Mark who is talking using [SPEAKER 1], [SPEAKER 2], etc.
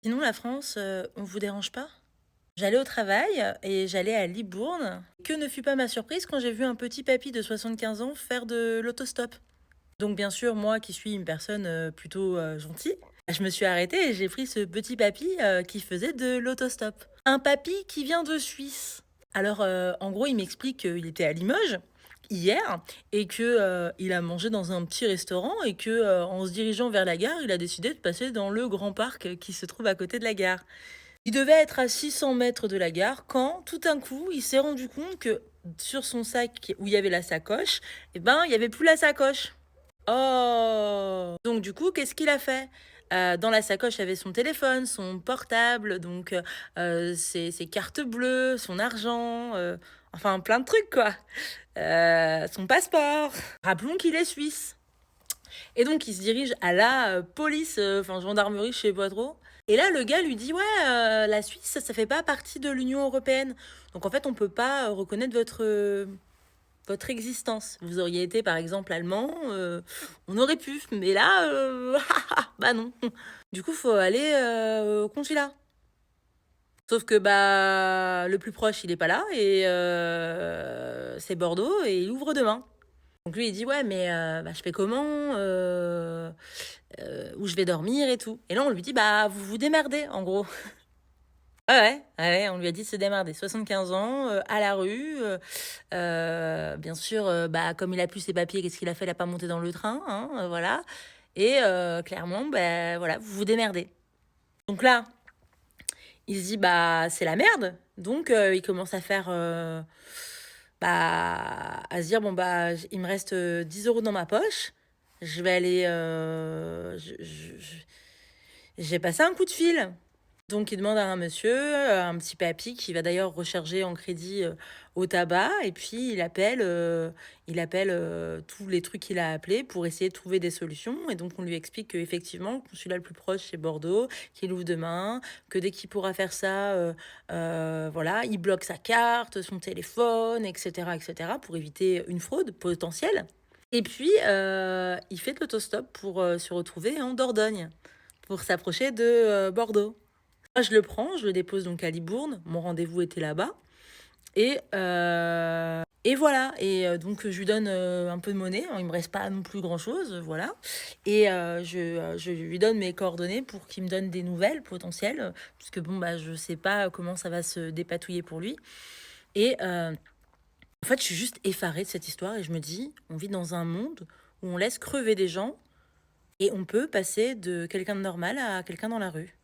[SPEAKER 1] Sinon, la France, on vous dérange pas? J'allais au travail et j'allais à Libourne. Que ne fut pas ma surprise quand j'ai vu un petit papy de 75 ans faire de l'autostop. Donc bien sûr, moi qui suis une personne plutôt gentille, je me suis arrêtée et j'ai pris ce petit papy qui faisait de l'autostop. Un papy qui vient de Suisse. Alors en gros, il m'explique qu'il était à Limoges hier et que il a mangé dans un petit restaurant et que en se dirigeant vers la gare, il a décidé de passer dans le grand parc qui se trouve à côté de la gare. Il devait être à 600 mètres de la gare quand, tout d'un coup, il s'est rendu compte que sur son sac où il y avait la sacoche, eh ben, il y avait plus la sacoche. Oh! Donc du coup, qu'est-ce qu'il a fait? Dans la sacoche, il y avait son téléphone, son portable, donc ses cartes bleues, son argent, enfin plein de trucs quoi. Son passeport. Rappelons qu'il est suisse. Et donc il se dirige à la police, enfin gendarmerie, je sais pas trop. Et là, le gars lui dit, ouais, la Suisse, ça fait pas partie de l'Union européenne. Donc en fait, on peut pas reconnaître votre existence. Vous auriez été, par exemple, allemand, on aurait pu. Mais là, bah non. Du coup, faut aller au consulat. Sauf que bah le plus proche, il est pas là et c'est Bordeaux et il ouvre demain. Donc lui, il dit ouais, mais bah, je fais comment où je vais dormir et tout. Et là, on lui dit bah vous vous démerdez en gros. Ouais, on lui a dit de se démerder. 75 ans, à la rue. Bien sûr, bah, comme il a plus ses papiers, qu'est-ce qu'il a fait? Il a pas monté dans le train, hein, voilà. Et clairement, bah, voilà, vous vous démerdez. Donc là, il se dit bah c'est la merde. Donc il commence à faire bah à se dire bon bah il me reste 10 euros dans ma poche. Je vais aller j'ai passé un coup de fil. Donc il demande à un monsieur, un petit papy qui va d'ailleurs recharger en crédit au tabac et puis il appelle tous les trucs qu'il a appelés pour essayer de trouver des solutions. Et donc on lui explique qu'effectivement le consulat le plus proche c'est Bordeaux, qu'il ouvre demain, que dès qu'il pourra faire ça, voilà, il bloque sa carte, son téléphone, etc., pour éviter une fraude potentielle. Et puis il fait de l'autostop pour se retrouver en Dordogne, pour s'approcher de Bordeaux. Moi, je le prends, je le dépose donc à Libourne. Mon rendez-vous était là-bas. Et voilà. Et donc, je lui donne un peu de monnaie. Il me reste pas non plus grand-chose, voilà. Et je lui donne mes coordonnées pour qu'il me donne des nouvelles potentielles. Parce que bon, bah, je sais pas comment ça va se dépatouiller pour lui. Et en fait, je suis juste effarée de cette histoire et je me dis, on vit dans un monde où on laisse crever des gens et on peut passer de quelqu'un de normal à quelqu'un dans la rue.